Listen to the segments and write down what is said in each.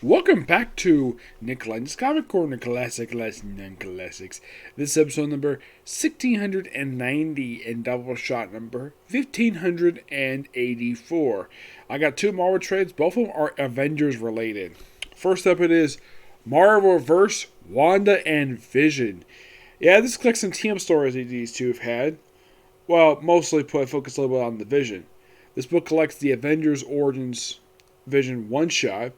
Welcome back to Nick Lenz Comic Corner Classic Less Non-Classics. This is episode number 1690 and Doubleshot number 1584. I got two Marvel trades. Both of them are Avengers related. First up it is Marvel vs. Wanda and Vision. Yeah, this collects some team stories that these two have had. Well, mostly focus a little bit on the Vision. This book collects the Avengers Origins Vision one-shot.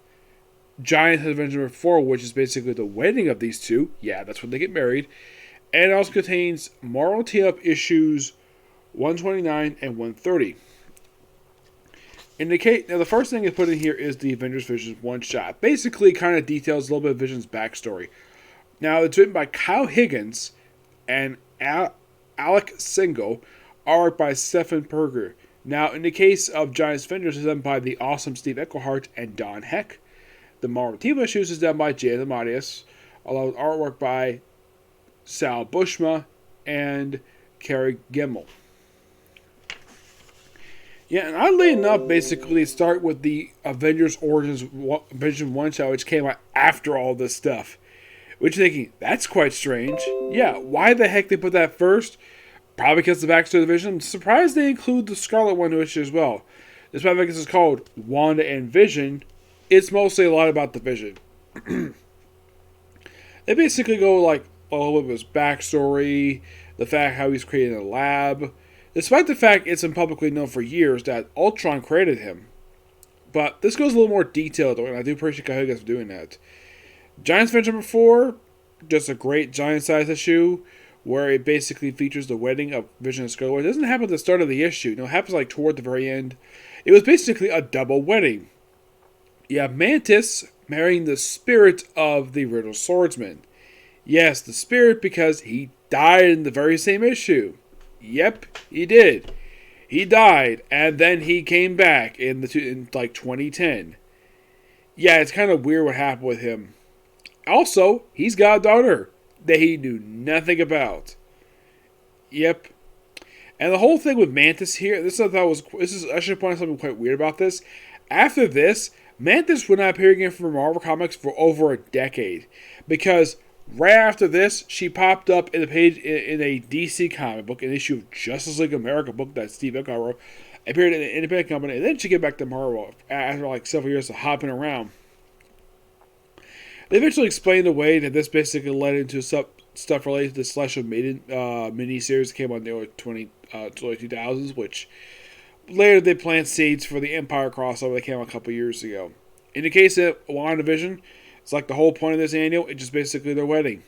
Giant Avengers number 4, which is basically the wedding of these two. Yeah, that's when they get married. And it also contains Marvel Team-Up issues 129 and 130. Now, the first thing I put in here is the Avengers Vision one-shot. Basically, kind of details a little bit of Vision's backstory. Now, it's written by Kyle Higgins and Alec Singo, art by Stefan Perger. Now, in the case of Giant Avengers, it's done by the awesome Steve Eckelhart and Don Heck. The Marvel Team issues is done by Jay Lamadius, along with artwork by Sal Buscema and Kerry Gemmel. Yeah, and oddly enough, basically, start with the Avengers Origins Vision one-shot, which came out after all this stuff. Which you're thinking, that's quite strange. Yeah, why the heck they put that first? Probably because of the backstory of the Vision. I'm surprised they include the Scarlet Wonder issue as well. Despite the fact this is called Wanda and Vision, it's mostly a lot about the Vision. They basically go like a little bit of his backstory, the fact how he's created a lab, despite the fact it's been publicly known for years that Ultron created him. But this goes a little more detailed, and I do appreciate Kyle Higgins for doing that. Giant Avengers number 4, just a great giant-sized issue, where it basically features the wedding of Vision and Scarlet Witch. It doesn't happen at the start of the issue. No, it happens like toward the very end. It was basically a double wedding. You have Mantis marrying the spirit of the original swordsman. Yes, the spirit because he died in the very same issue. Yep, he did. He died, and then he came back in 2010. Yeah, it's kind of weird what happened with him. Also, he's got a daughter that he knew nothing about. Yep. And the whole thing with Mantis here, I should point out something quite weird about this. After this, Mantis would not appear again for Marvel Comics for over a decade. Because right after this, she popped up in a page in a DC comic book, an issue of Justice League America book that Steve Eckhart wrote, appeared in an independent company, and then she came back to Marvel after like several years of hopping around. They eventually explained away that this basically led into stuff related to the Celestial Maiden miniseries that came out in the early 2000s, which later they plant seeds for the Empire crossover that came out a couple years ago. In the case of Wanda and Vision, it's like the whole point of this annual, it's just basically their wedding.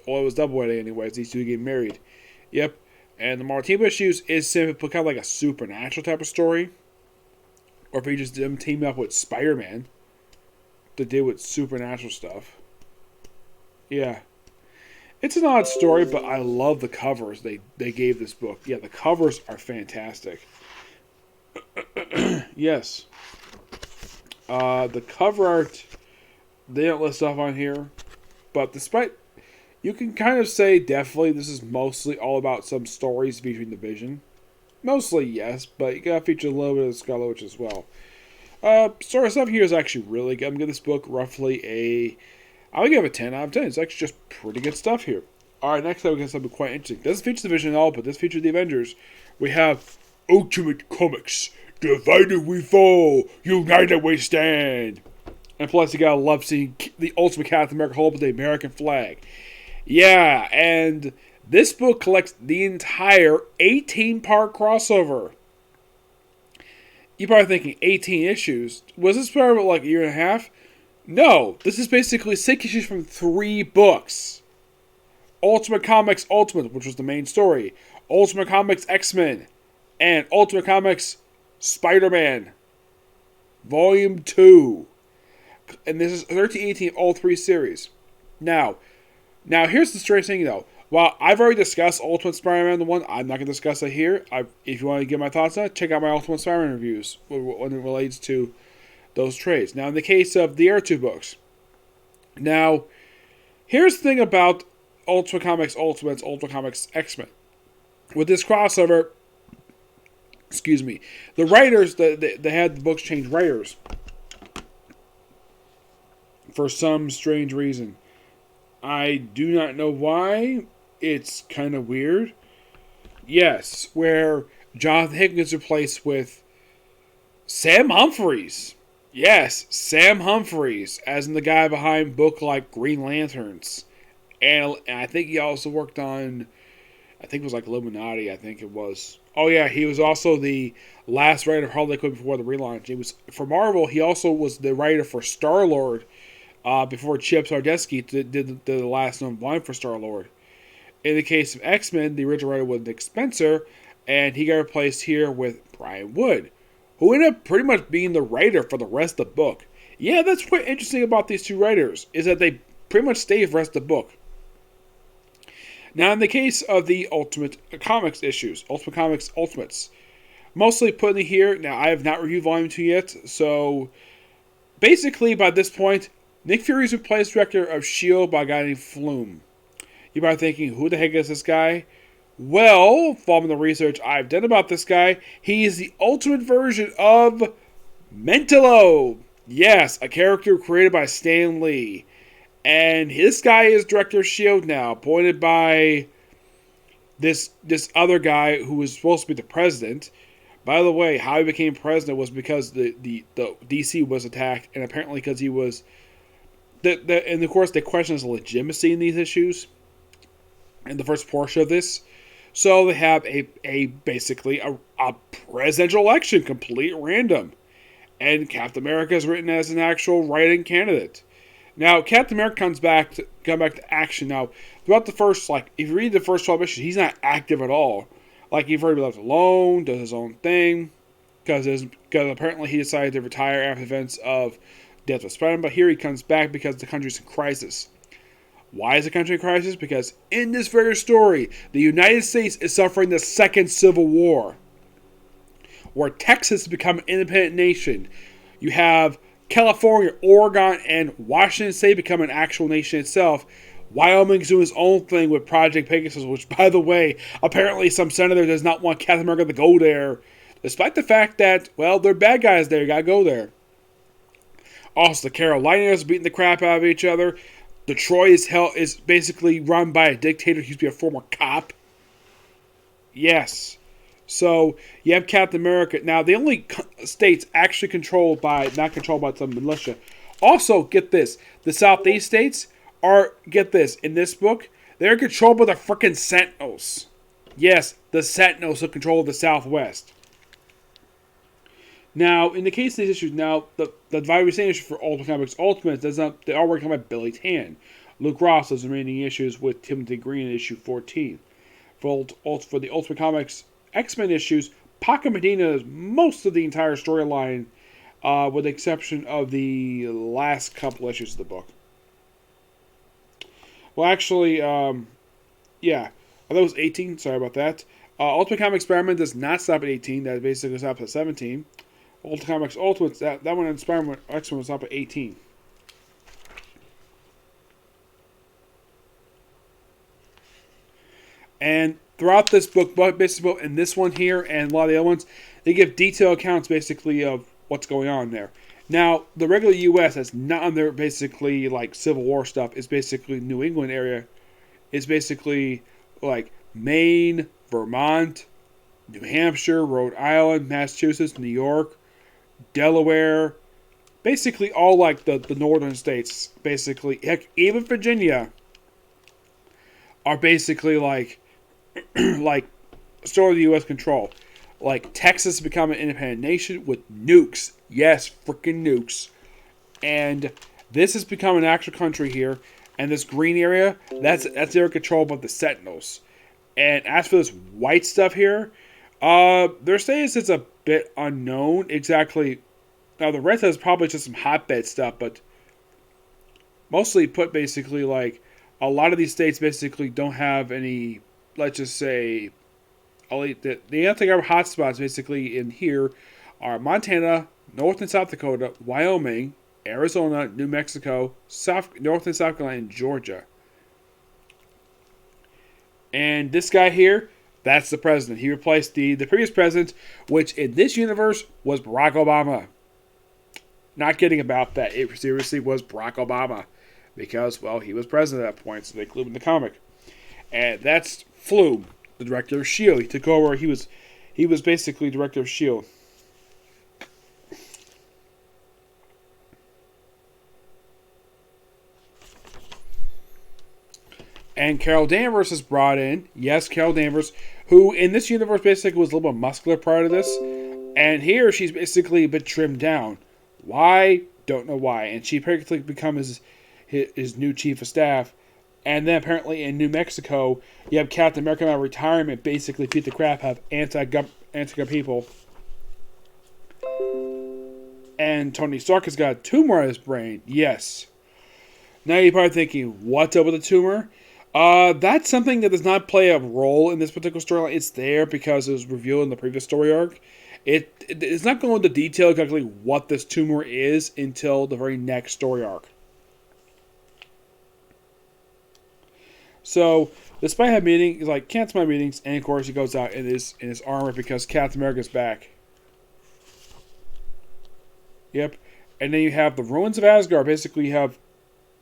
Well, it was double wedding anyways, these two get married. Yep. And the Marvel Team issues is simply kind of like a supernatural type of story. Or if you just them team up with Spider-Man to deal with supernatural stuff. Yeah. It's an odd story, but I love the covers they gave this book. Yeah, the covers are fantastic. Yes. The cover art, they don't list stuff on here. But despite, you can kind of say definitely this is mostly all about some stories featuring the Vision. Mostly, yes, but you gotta feature a little bit of Scarlet Witch as well. Story stuff here is actually really good. I'm gonna give this book roughly I would give it a 10 out of 10. It's actually just pretty good stuff here. Alright, next up we got something quite interesting. Doesn't feature the Vision at all, but this features the Avengers. We have Ultimate Comics. Divided we fall, united we stand. And plus you gotta love seeing the Ultimate Captain America hold up the American flag. Yeah, and this book collects the entire 18-part crossover. You're probably thinking 18 issues. Was this part of like a year and a half? No, this is basically 6 issues from 3 books. Ultimate Comics Ultimate, which was the main story. Ultimate Comics X-Men. And Ultimate Comics Spider-Man. Volume 2. And this is 1318 all 3 series. Now here's the strange thing though. While I've already discussed Ultimate Spider-Man the one, I'm not going to discuss it here. If you want to get my thoughts on it, check out my Ultimate Spider-Man reviews when it relates to those trades. Now, in the case of the other 2 books. Now, here's the thing about Ultimate Comics Ultimates, Ultimate Comics X-Men. With this crossover, the writers, they had the books change writers. for some strange reason. I do not know why. It's kind of weird. Yes, where Jonathan Hickman is replaced with Sam Humphries. Yes, Sam Humphries, as in the guy behind book like Green Lanterns. And I think he also worked on, I think it was like Illuminati, I think it was. Oh yeah, he was also the last writer of Harley Quinn before the relaunch. He was, for Marvel, he also was the writer for Star-Lord before Chip Zdarsky did the last known line for Star-Lord. In the case of X-Men, the original writer was Nick Spencer, and he got replaced here with Brian Wood, who ended up pretty much being the writer for the rest of the book. Yeah, that's quite interesting about these two writers, is that they pretty much stay for the rest of the book. Now, in the case of the Ultimate Comics issues, Ultimate Comics Ultimates, mostly put in here. Now, I have not reviewed Volume 2 yet, so basically, by this point, Nick Fury's replaced director of S.H.I.E.L.D. by a guy named Flume. You're probably thinking, who the heck is this guy? Well, following the research I've done about this guy, he is the ultimate version of Mentalo. Yes, a character created by Stan Lee. And this guy is director of S.H.I.E.L.D. now, appointed by this other guy who was supposed to be the president. By the way, how he became president was because the DC was attacked, and apparently because he was... and of course, they question his legitimacy in these issues in the first portion of this. So they have basically a presidential election, complete random. And Captain America is written as an actual write-in candidate. Now, Captain America comes back to action. Now, throughout the first, if you read the first 12 issues, he's not active at all. He's very left alone, does his own thing, because apparently he decided to retire after the events of Death of Spider-Man. But here he comes back because the country's in crisis. Why is the country in crisis? Because in this very story, the United States is suffering the second Civil War, where Texas has become an independent nation. You have California, Oregon, and Washington State become an actual nation itself. Wyoming's doing its own thing with Project Pegasus, which, by the way, apparently some senator does not want Captain America to go there, despite the fact that, well, they're bad guys there. You gotta go there. Also, the Carolinas beating the crap out of each other. Detroit is basically run by a dictator who used to be a former cop. Yes. So, you have Captain America. Now, the only states actually not controlled by some militia. Also, get this. The Southeast states are, get this, in this book, they're controlled by the frickin' Sentinels. Yes, the Sentinels who control the Southwest. Now, in the case of these issues, now, the advisory issue for Ultimate Comics Ultimate, they are working on by Billy Tan. Luke Ross has the remaining issues with Timothy Green in issue 14. For the Ultimate Comics X-Men issues, Paco Medina is most of the entire storyline, with the exception of the last couple issues of the book. Well, actually, yeah, I thought it was 18. Sorry about that. Ultimate Comics Spider-Man does not stop at 18. That basically stops at 17. Ultimate Comics Ultimate, that one in Spider-Man X-Men was up at 18. And throughout this book, basically, and this one here and a lot of the other ones, they give detailed accounts basically of what's going on there. Now, the regular U.S. that's not on their basically Civil War stuff is basically New England area. It's basically Maine, Vermont, New Hampshire, Rhode Island, Massachusetts, New York, Delaware, basically all the northern states. Basically, heck, even Virginia are basically still under U.S. control. Texas has become an independent nation with nukes. Yes, freaking nukes. And this has become an actual country here. And this green area, that's their control of the Sentinels. And as for this white stuff here, they're saying it's a bit unknown exactly. Now, the red is probably just some hotbed stuff, but mostly put basically a lot of these states basically don't have any, let's just say, the only hotspots basically in here are Montana, North and South Dakota, Wyoming, Arizona, New Mexico, North and South Carolina, and Georgia. And this guy here, that's the president. He replaced the previous president, which in this universe was Barack Obama. not kidding about that. It seriously was Barack Obama. Because, well, he was president at that point, so they include him in the comic. And that's Flume, the director of S.H.I.E.L.D. He took over. He was basically director of S.H.I.E.L.D. And Carol Danvers is brought in. Yes, Carol Danvers, who in this universe basically was a little bit muscular prior to this. And here she's basically a bit trimmed down. Why? Don't know why. And she practically becomes his new chief of staff. And then apparently in New Mexico, you have Captain America on retirement basically beat the crap out of anti-gun people. And Tony Stark has got a tumor on his brain. Yes. Now you're probably thinking, what's up with the tumor? That's something that does not play a role in this particular storyline. It's there because it was revealed in the previous story arc. It's not going into detail exactly what this tumor is until the very next story arc. So, despite having meeting, he's like, cancel my meetings, and of course he goes out in his armor because Captain America's back. Yep. And then you have the ruins of Asgard. Basically, you have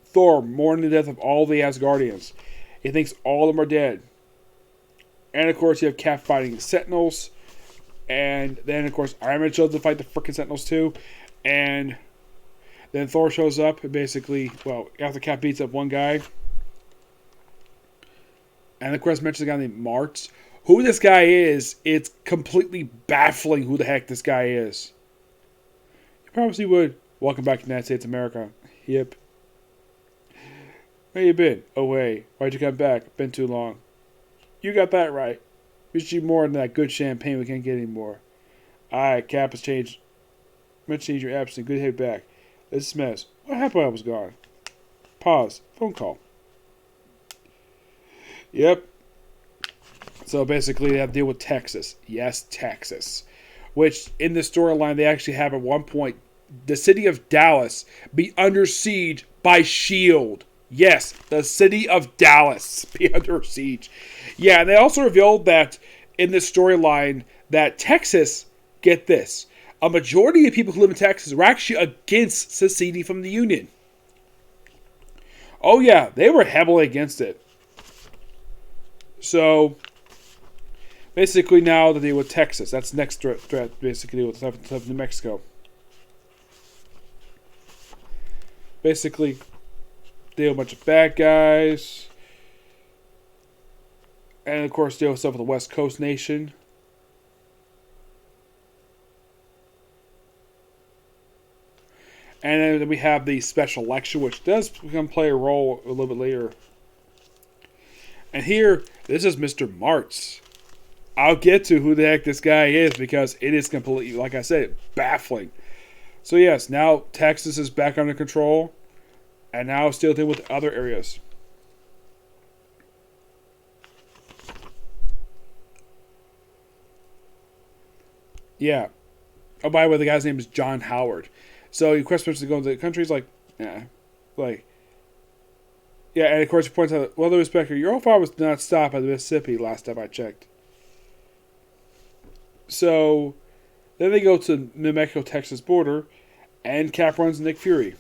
Thor mourning the death of all the Asgardians. He thinks all of them are dead. And of course, you have Cap fighting the Sentinels. And then, of course, Iron Man shows up to fight the freaking Sentinels too. And then Thor shows up and basically, well, after Cap beats up one guy. And of course, mentions a guy named Martz. Who this guy is, it's completely baffling who the heck this guy is. You probably would. Welcome back to the United States of America. Yep. Where you been? Oh, hey. Why'd you come back? Been too long. You got that right. We should do more than that good champagne we can't get anymore. Alright, Cap has changed. Much change your absence. Good head back. This is a mess. What happened while I was gone? Pause. Phone call. Yep. So basically, they have to deal with Texas. Yes, Texas. Which, in the storyline, they actually have at one point the city of Dallas be under siege by S.H.I.E.L.D. Yes, the city of Dallas be under siege. Yeah, and they also revealed that in this storyline that Texas, get this, a majority of people who live in Texas were actually against seceding from the Union. Oh yeah, they were heavily against it. So, basically now to deal with Texas. That's the next threat basically, with stuff in New Mexico. Basically, deal with a bunch of bad guys. And of course, deal with stuff with the West Coast nation. And then we have the special election, which does play a role a little bit later. And here, this is Mr. Martz. I'll get to who the heck this guy is because it is completely, like I said, baffling. So yes, now Texas is back under control. And now still dealing with other areas. Yeah. Oh, by the way, the guy's name is John Howard. So he requests to go into the country. He's like, yeah. Like, yeah, and of course he points out, well, the respecter, your father was not stopped at the Mississippi last time I checked. So then they go to New Mexico-Texas border, and Cap runs Nick Fury.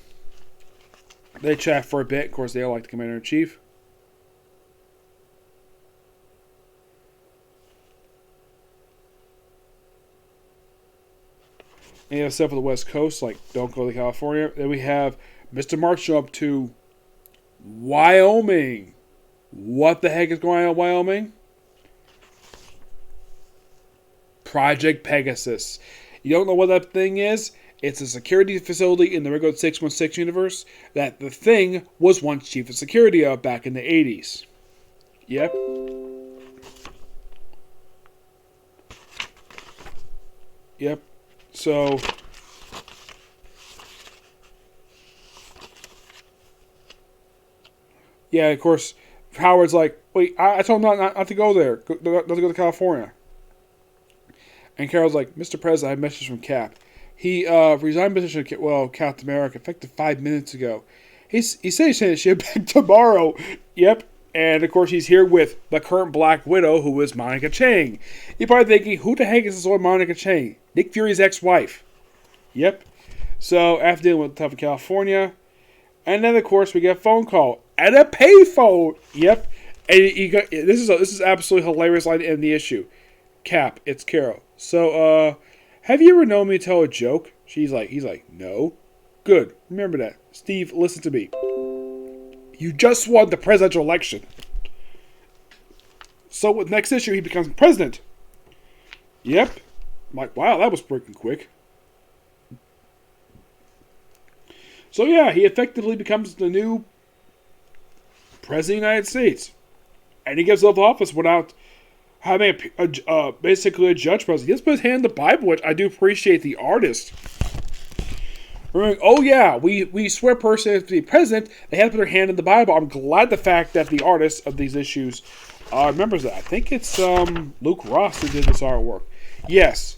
They chat for a bit. Of course, they all like the Commander-in-Chief. And you have stuff on the West Coast, like don't go to California. Then we have Mr. March show up to Wyoming. What the heck is going on in Wyoming? Project Pegasus. You don't know what that thing is? It's a security facility in the regular 616 universe that the Thing was once chief of security of back in the 80s. Yep. Yep. So, yeah, of course, Howard's like, wait, I told him not to go there, not to go to California. And Carol's like, Mr. President, I have a message from Cap. He resigned position of Captain America effective 5 minutes ago. He said he's sending shit back tomorrow. Yep. And of course he's here with the current Black Widow, who is Monica Chang. You're probably thinking, who the heck is this old Monica Chang? Nick Fury's ex-wife. Yep. So after dealing with tough in California, and then of course we get a phone call at a payphone. Yep, and this is absolutely hilarious line to end the issue. Cap, it's Carol. So have you ever known me tell a joke? He's like, no. Good. Remember that. Steve, listen to me. You just won the presidential election. So with next issue, he becomes president. Yep. I'm like, wow, that was freaking quick. So yeah, he effectively becomes the new president of the United States. And he gives up the office without having basically a judge president. He just put his hand in the Bible, which I do appreciate the artist. Remembering, oh yeah, we swear person to be president, they have to put their hand in the Bible. I'm glad the fact that the artist of these issues remembers that. I think it's Luke Ross who did this artwork. Yes.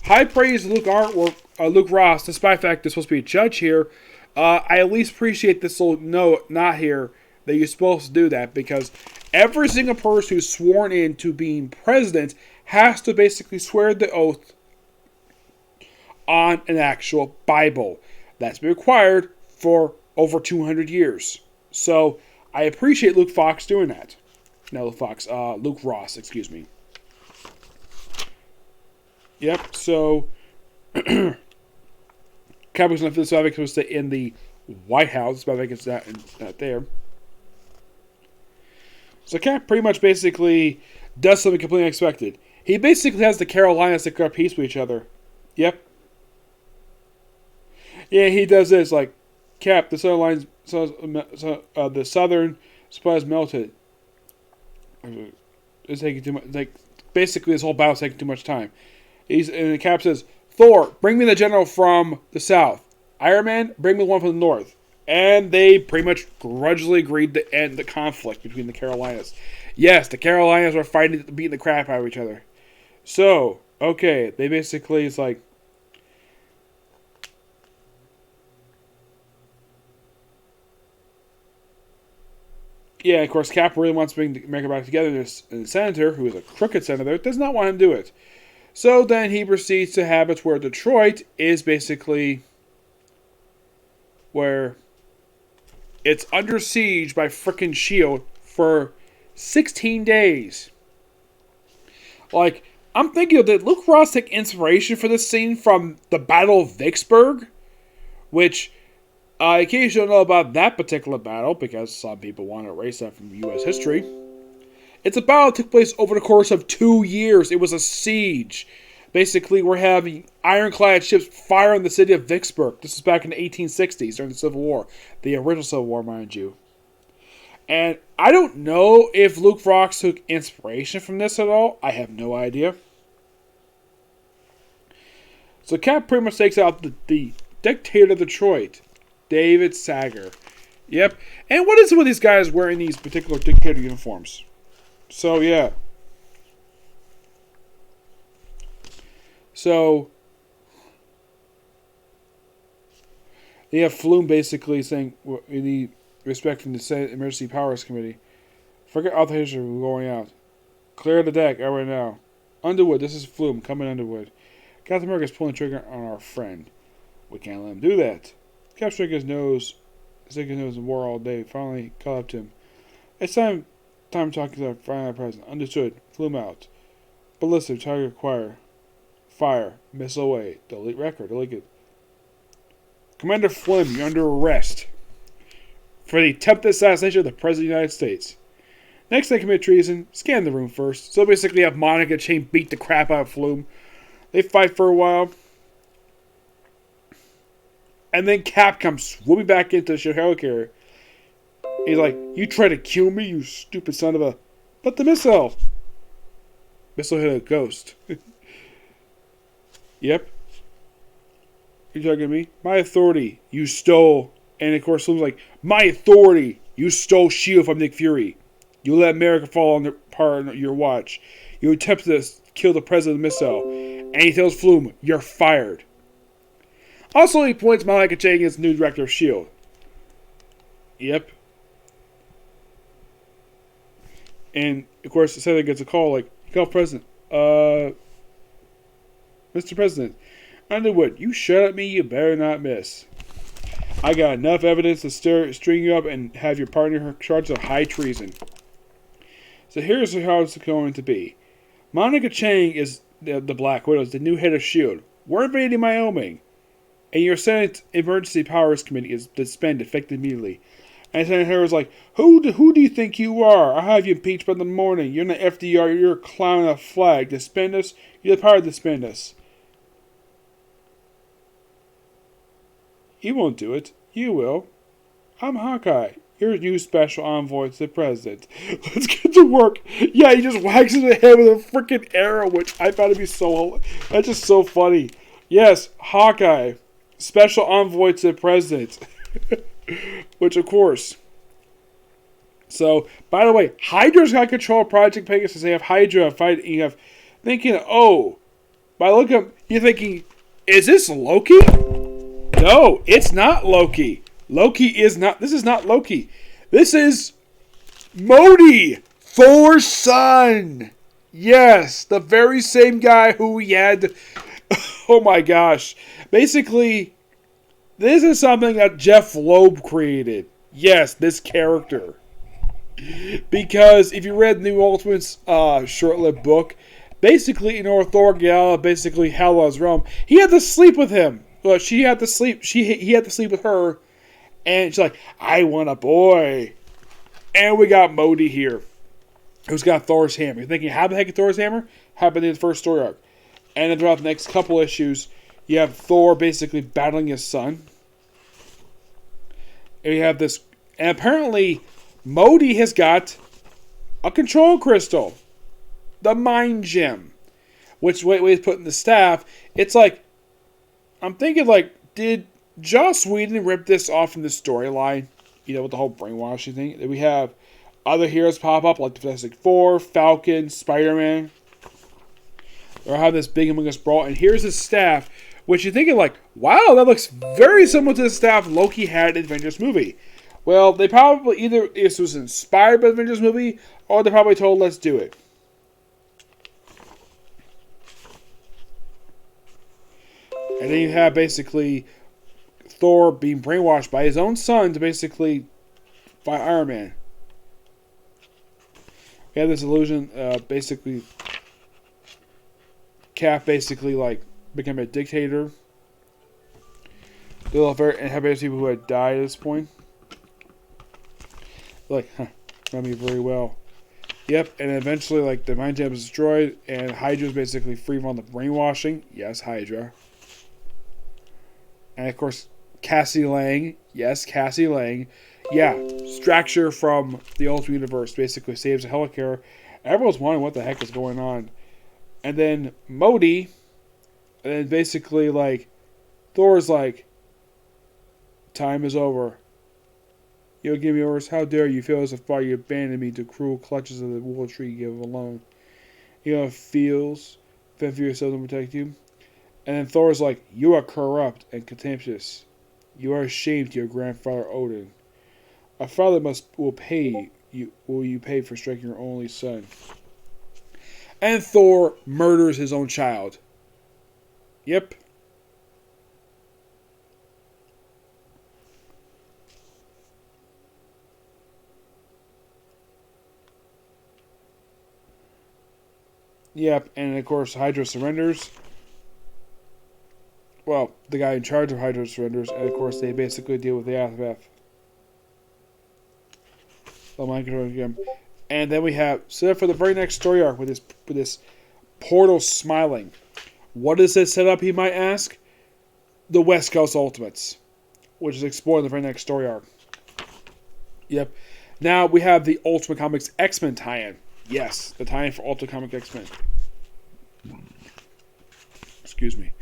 High praise to Luke Ross, despite the fact there's supposed to be a judge here. I at least appreciate this little note, not here, that you're supposed to do that, because every single person who's sworn in to being president has to basically swear the oath on an actual Bible. That's been required for over 200 years. So I appreciate Luke Fox doing that. No, Luke Ross, excuse me. Yep, so Cap's going to feel so was in the White House, but I think it's not there. So Cap pretty much basically does something completely unexpected. He basically has the Carolinas declare peace with each other. Yep. Yeah, he does this, like, Cap, the southern lines, the southern supplies melted. It's taking too much, like, basically this whole battle's taking too much time. And Cap says, Thor, bring me the general from the south. Iron Man, bring me the one from the north. And they pretty much grudgingly agreed to end the conflict between the Carolinas. Yes, the Carolinas were beating the crap out of each other. So, okay, they basically, it's like, yeah, of course, Cap really wants to bring America back together, and the senator, who is a crooked senator, does not want him to do it. So then he proceeds to have it where Detroit is basically where it's under siege by frickin' S.H.I.E.L.D. for 16 days. Like, I'm thinking, did Luke Ross take inspiration for this scene from the Battle of Vicksburg? Which, in case you don't know about that particular battle, because some people want to erase that from U.S. history, it's a battle that took place over the course of 2 years. It was a siege. Basically, we're having ironclad ships fire on the city of Vicksburg. This is back in the 1860s during the Civil War. The original Civil War, mind you. And I don't know if Luke Fox took inspiration from this at all. I have no idea. So Cap pretty much takes out the dictator of Detroit, David Sager. Yep. And what is it with these guys wearing these particular dictator uniforms? So, yeah. So, they have Flume basically saying, we need respect from the Senate Emergency Powers Committee. Forget authorization, we're going out. Clear the deck, right now. Underwood, this is Flume, coming Underwood. Captain America is pulling the trigger on our friend. We can't let him do that. Cap sticking his nose in war all day. Finally caught up to him. It's time talking to our final president. Understood. Flume out. Ballistic, target acquire. Fire. Missile away. Delete record. Delete it. Commander Flynn, you're under arrest for the attempted assassination of the President of the United States. Next, they commit treason. Scan the room first. So basically, have Monica Chain beat the crap out of Flume. They fight for a while. And then Cap comes swooping back into the helicarrier. He's like, you try to kill me, you stupid son of a... But the missile! Missile hit a ghost. Yep. You talking to me? My authority, you stole. And of course, Flume's like, my authority, you stole S.H.I.E.L.D. from Nick Fury. You let America fall on part of your watch. You attempted to kill the president of the missile. And he tells Flume, you're fired. Also, he points Malika Chang as new director of S.H.I.E.L.D. Yep. And, of course, the senator gets a call, like, call President. Mr. President, Underwood, you shut at me, you better not miss. I got enough evidence to string you up and have your partner charged of high treason. So here's how it's going to be. Monica Chang is the Black Widow, the new head of S.H.I.E.L.D. We're invading Wyoming. And your Senate Emergency Powers Committee is disbanded effective immediately. And Senator Harris was like, who do you think you are? I'll have you impeached by the morning. You're not FDR. You're a clown on a flag. Disband us. You have the power to disband us. You won't do it. You will. I'm Hawkeye. Your new special envoy to the president. Let's get to work. Yeah, he just whacks his head with a freaking arrow, which I found to be so... That's just so funny. Yes, Hawkeye. Special envoy to the president. Which, of course. So, by the way, Hydra's got control of Project Pegasus. They have Hydra fight. You have thinking, oh, by look up, you're thinking, is this Loki? No, it's not Loki. Loki is not. This is not Loki. This is Modi, Thor's son. Yes, the very same guy who we had. Oh my gosh. Basically, this is something that Jeff Loeb created. Yes, this character. Because if you read New Ultimate's short-lived book, basically, Thor Gala, basically Hela's realm, he had to sleep with him. Well, she had to sleep. He had to sleep with her, and she's like, "I want a boy." And we got Modi here, who's got Thor's hammer. You're thinking, how the heck is Thor's hammer? Happened in the first story arc, and then throughout the next couple issues, you have Thor basically battling his son. And you have this, and apparently, Modi has got a control crystal, the Mind Gem, which way is put in the staff. It's like, I'm thinking like, did Joss Whedon rip this off from the storyline? You know, with the whole brainwashing thing. That we have other heroes pop up like the Fantastic Four, Falcon, Spider-Man. They're having this big humongous brawl, and here's his staff, which you're thinking like, wow, that looks very similar to the staff Loki had in the Avengers movie. Well, they probably either this was inspired by the Avengers movie, or they probably told, let's do it. And then you have basically Thor being brainwashed by his own son to basically fight Iron Man. We have this illusion, basically, Cap basically like become a dictator. And have various people who had died at this point. Like, know me very well. Yep, and eventually, like, the Mind Gem is destroyed, and Hydra is basically free from the brainwashing. Yes, Hydra. And, of course, Cassie Lang. Yes, Cassie Lang. Yeah, Straxure from the Ultimate Universe basically saves a Helicarrier. Everyone's wondering what the heck is going on. And then Modi, and then basically, like, Thor's like, time is over. You'll give me orders. How dare you feel as if you abandoned me to cruel clutches of the wool tree you give alone. You know, feels, fend for yourself and protect you. And then Thor's like, you are corrupt and contemptuous. You are ashamed to your grandfather Odin. A father will pay for striking your only son. And Thor murders his own child. Yep. Yep, and of course Hydra surrenders. Well, the guy in charge of Hydra surrenders, and of course they basically deal with the aftermath. The mind control again. And then we have set up for the very next story arc with this portal smiling. What is this set up, he might ask? The West Coast Ultimates, which is explored in the very next story arc. Yep. Now we have the Ultimate Comics X-Men tie-in. Yes, the tie-in for Ultimate Comics X-Men. Excuse me.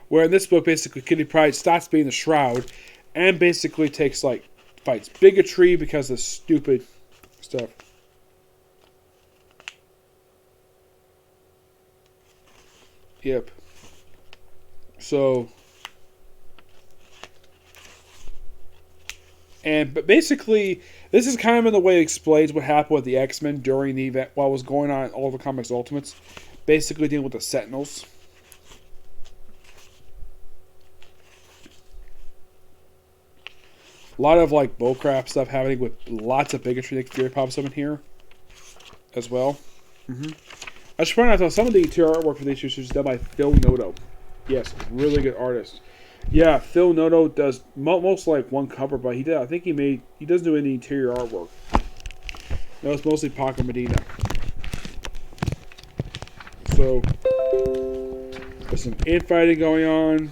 Where in this book, basically, Kitty Pryde stops being the Shroud and basically fights bigotry because of stupid stuff. Yep. So, but basically, this is kind of in the way it explains what happened with the X-Men during the event, what was going on in all the Comics Ultimates. Basically dealing with the Sentinels. A lot of like bullcrap stuff happening with lots of bigotry that Fury pops up in here as well. I should point out though, some of the interior artwork for these issues is done by Phil Noto. Yes, really good artist. Yeah, Phil Noto does most like one cover, but he did. I think he doesn't do any interior artwork. No, it's mostly Paco Medina. So there's some infighting going on.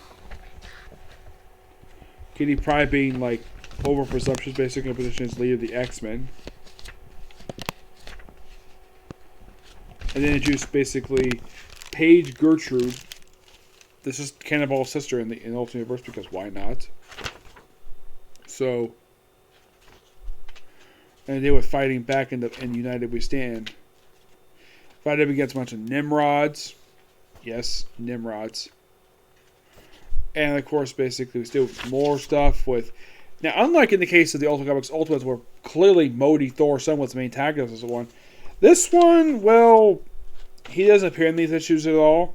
Kitty Pryde being like over presumptuous, basically in a position as leader of the X-Men. And then introduce basically Paige Gertrude. This is Cannonball's sister in the Ultimate Universe because why not? So, and they were fighting back in United We Stand. Fighting against a bunch of Nimrods. Yes, Nimrods. And of course, basically, we still more stuff with. Now, unlike in the case of the Ultimate Comics Ultimates, where clearly Modi Thor Sun was the main antagonist of the one, this one, well, he doesn't appear in these issues at all.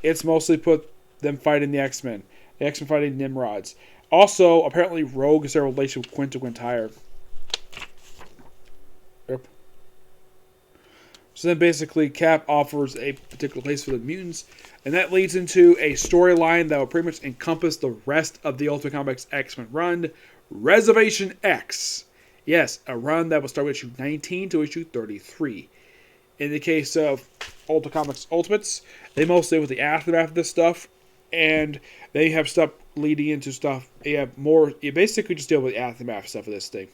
It's mostly put them fighting the X-Men. The X-Men fighting Nimrods. Also, apparently, Rogue is their relation with Quinta Quintire. Yep. So then basically, Cap offers a particular place for the mutants, and that leads into a storyline that will pretty much encompass the rest of the Ultimate Comics X-Men run, Reservation X. Yes, a run that will start with issue 19 to issue 33. In the case of Ultimate Comics Ultimates, they mostly deal with the aftermath of this stuff, and they have stuff leading into stuff. You basically just deal with the aftermath stuff of this thing.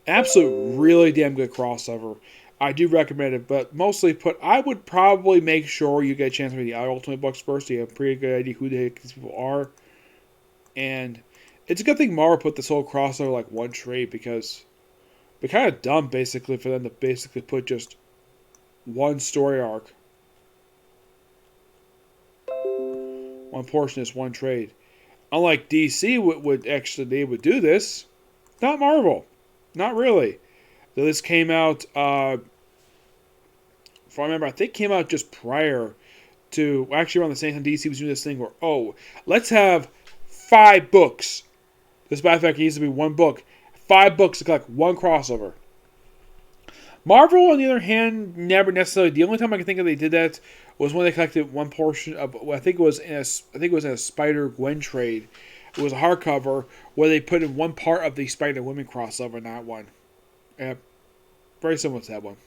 Absolute, really damn good crossover. I do recommend it, but mostly I would probably make sure you get a chance to read the other Ultimate books first, so you have a pretty good idea who the heck these people are. And it's a good thing Marvel put this whole crossover like one trade, because it's kind of dumb basically for them to basically put just one story arc, one portion is one trade. Unlike DC they would do this. Not Marvel. Not really. This came out, if I remember, I think it came out just prior to, actually around the same time DC was doing this thing where, let's have 5 books. This, by the fact, needs to be one book. 5 books to collect one crossover. Marvel, on the other hand, never necessarily. The only time I can think of they did that was when they collected one portion of. I think it was in a Spider-Gwen trade. It was a hardcover where they put in one part of the Spider-Women crossover in that one. Very similar to that one.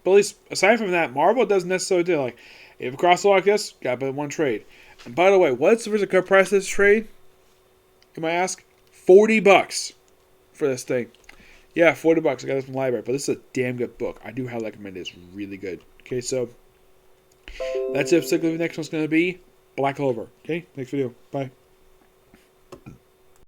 But at least aside from that, Marvel doesn't necessarily do like if a crossover like this, got but one trade. And by the way, what's the good price of this trade? You might ask. $40 for this thing. Yeah, $40. I got this from the library, but this is a damn good book. I do highly recommend it. It's really good. Okay, so that's it. The next one's going to be Black Clover. Okay, next video. Bye.